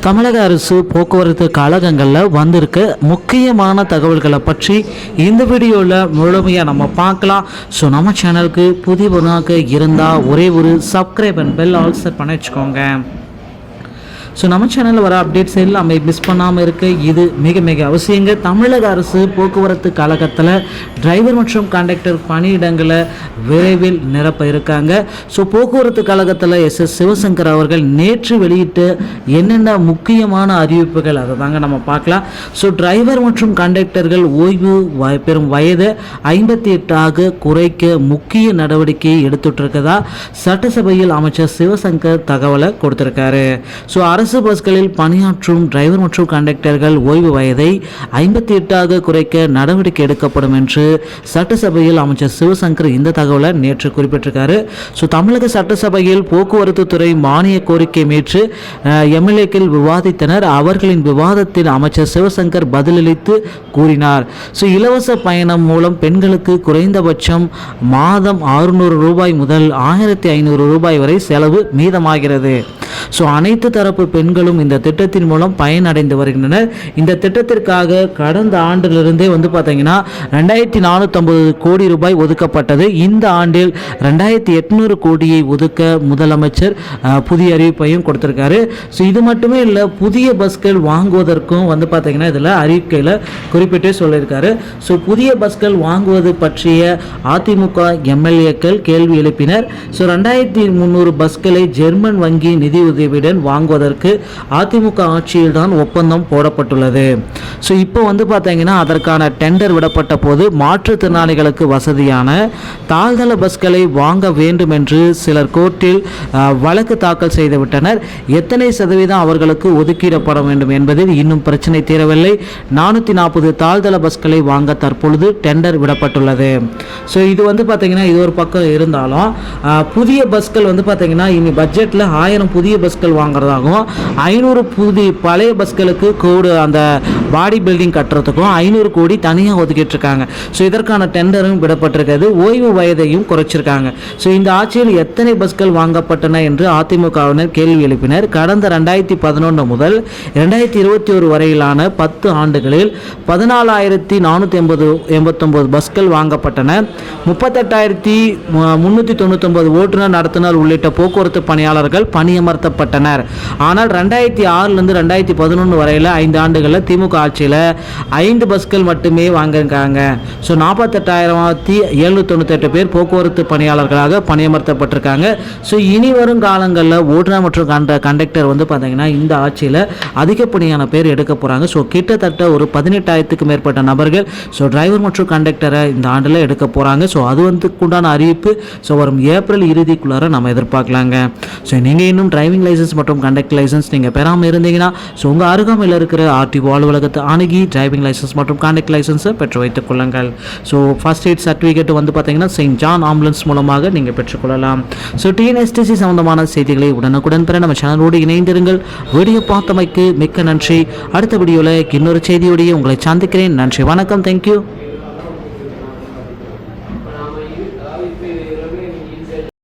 தமிழக அரசு போக்குவரத்து கழகங்களில் வந்திருக்க முக்கியமான தகவல்களை பற்றி இந்த வீடியோவில் முழுமையாக நம்ம பார்க்கலாம். ஸோ நம்ம சேனலுக்கு புதியவனாக இருந்தால் ஒரே ஒரு subscribe and bell all set பண்ணி வச்சுக்கோங்க. ஸோ நம்ம சேனலில் வர அப்டேட்ஸ் எல்லாமே மிஸ் பண்ணாமல் இருக்க இது மிக மிக அவசியங்க. தமிழக அரசு போக்குவரத்து கழகத்தில் டிரைவர் மற்றும் கண்டக்டர் பணியிடங்களை விரைவில் நிரப்ப இருக்காங்க. ஸோ போக்குவரத்து கழகத்தில் எஸ் சிவசங்கர் அவர்கள் நேற்று வெளியிட்ட என்னென்ன முக்கியமான அறிவிப்புகள் அதை தாங்க நம்ம பார்க்கலாம். ஸோ டிரைவர் மற்றும் கண்டக்டர்கள் ஓய்வு பெறும் வயதை 58 குறைக்க முக்கிய நடவடிக்கையை எடுத்துட்டு சட்டசபையில் அமைச்சர் சிவசங்கர் தகவலை கொடுத்திருக்காரு. ஸோ அரசு பஸ்களில் பணியாற்றும் டிரைவர் மற்றும் கண்டக்டர்கள் ஓய்வு வயதை 58 குறைக்க நடவடிக்கை எடுக்கப்படும் என்று சட்டசபையில் அமைச்சர் சிவசங்கர் இந்த தகவலை நேற்று குறிப்பிட்டிருக்காரு. ஸோ தமிழக சட்டசபையில் போக்குவரத்து துறை மானிய கோரிக்கை மீற்று எம்எல்ஏக்கள் விவாதித்தனர். அவர்களின் விவாதத்தில் அமைச்சர் சிவசங்கர் பதிலளித்து கூறினார். ஸோ இலவச பயணம் மூலம் பெண்களுக்கு குறைந்தபட்சம் மாதம் 600 ரூபாய் முதல் 1500 ரூபாய் வரை செலவு மீதமாகிறது. ஸோ அனைத்து தரப்பு பெண்களும் இந்த திட்டத்தின் மூலம் பயனடைந்து வருகின்றனர். இந்த திட்டத்திற்காக கடந்த ஆண்டிலிருந்தே பார்த்தீங்கன்னா 2450 கோடி ரூபாய் ஒதுக்கப்பட்டது. இந்த ஆண்டில் 2800 கோடியை ஒதுக்க முதலமைச்சர் புதிய அறிவிப்பையும் கொடுத்திருக்காரு. ஸோ இது மட்டுமே இல்லை, புதிய பஸ்கள் வாங்குவதற்கும் பார்த்தீங்கன்னா இதில் அறிவிக்கையில் குறிப்பிட்டே சொல்லியிருக்காரு. ஸோ புதிய பஸ்கள் வாங்குவது பற்றிய அதிமுக எம்எல்ஏக்கள் கேள்வி எழுப்பினர். ஸோ 2300 பஸ்களை ஜெர்மன் வங்கி நிதி உதவியுடன் வாங்குவதற்கு அதிமுக ஆட்சியில் தான் ஒப்பந்தம் போடப்பட்டுள்ளது. ஸோ இப்போ பார்த்தீங்கன்னா அதற்கான டெண்டர் விடப்பட்ட போது மாற்றுத்திறனாளிகளுக்கு வசதியான தாழ்தள பஸ்களை வாங்க வேண்டும் என்று சிலர் கோர்ட்டில் வழக்கு தாக்கல் செய்துவிட்டனர். எத்தனை சதவீதம் அவர்களுக்கு ஒதுக்கீடப்பட வேண்டும் என்பதில் இன்னும் பிரச்சனை தீரவில்லை. 440 தாழ்தள பஸ்களை வாங்க தற்பொழுது டெண்டர் விடப்பட்டுள்ளது. ஸோ இது பார்த்தீங்கன்னா இது ஒரு பக்கம் இருந்தாலும் புதிய பஸ்கள் பார்த்தீங்கன்னா இனி பட்ஜெட்டில் 1000 புதிய பஸ்கள் வாங்குறதாகவும் 500 பழைய பஸ்களுக்கு கோடு அந்த பாடி பில்டிங் கட்டுறதுக்கும் 500 கோடி தனியாக ஒதுக்கிட்டு இருக்காங்க. ஸோ இதற்கான டெண்டரும் விடப்பட்டிருக்கிறது. ஓய்வு வயதையும் குறைச்சிருக்காங்க. ஸோ இந்த ஆட்சியில் எத்தனை பஸ்கள் வாங்கப்பட்டன என்று அதிமுகவினர் கேள்வி எழுப்பினர். கடந்த 2011 முதல் 2021 வரையிலான 10 ஆண்டுகளில் 14,489 பஸ்கள் வாங்கப்பட்டன. 38,399 ஓட்டுநர் நடத்துனர் உள்ளிட்ட போக்குவரத்து பணியாளர்கள் பணியமர்த்தப்பட்டனர். ஆனால் 2006 2011 வரையில் 5 ஆண்டுகளில் திமுக ஆட்சியில் 5 பஸ்கள் மட்டுமே வாங்கியிருக்காங்க. ஸோ 48,798 பேர் போக்குவரத்து பணியாளர்களாக பணியமர்த்தப்பட்டிருக்காங்க. ஸோ இனி வரும் காலங்களில் ஓட்டுநர் மற்றும் கண்டக்டர் பார்த்தீங்கன்னா இந்த ஆட்சியில் அதிகப்படியான பேர் எடுக்க போகிறாங்க. ஸோ கிட்டத்தட்ட ஒரு 18,000க்கு மேற்பட்ட நபர்கள் ஸோ டிரைவர் மற்றும் கண்டக்டரை இந்த ஆண்டில் எடுக்க போகிறாங்க. ஸோ அது உண்டான அறிவிப்பு ஸோ வரும் ஏப்ரல் இறுதிக்குள்ளார நம்ம எதிர்பார்க்கலாங்க. ஸோ நீங்கள் இன்னும் டிரைவிங் லைசன்ஸ் மற்றும் கண்டக்டர் லைசன்ஸ் நீங்கள் பெறாமல் இருந்தீங்கன்னா ஸோ உங்கள் அருகாமையில் இருக்கிற ஆர்டிஓ அலுவலகத்தை அணுகி டிரைவிங் லைசன்ஸ் மற்றும் கண்டக்டர் லைசன்ஸை பெற்று வைத்துக் கொள்ளுங்கள். ஸோ ஃபர்ஸ்ட் எய்ட் சர்டிஃபிகேட் பார்த்தீங்கன்னா செயின்ட் ஜான் ஆம்புலன்ஸ் மூலமாக நீங்கள் பெற்றுக்கொள்ளலாம். ஸோ டிஎன்எஸ்டிசி சம்பந்தமான செய்திகளை உடனுக்குடன் பெற நம்ம சேனலோடு இணைந்திருங்கள். வீடியோ பார்த்தமைக்கு மிக்க நன்றி. அடுத்த வீடியோவில் இன்னொரு செய்தியோடையே உங்களை சந்திக்கிறேன். நன்றி, வணக்கம், தேங்க்யூ.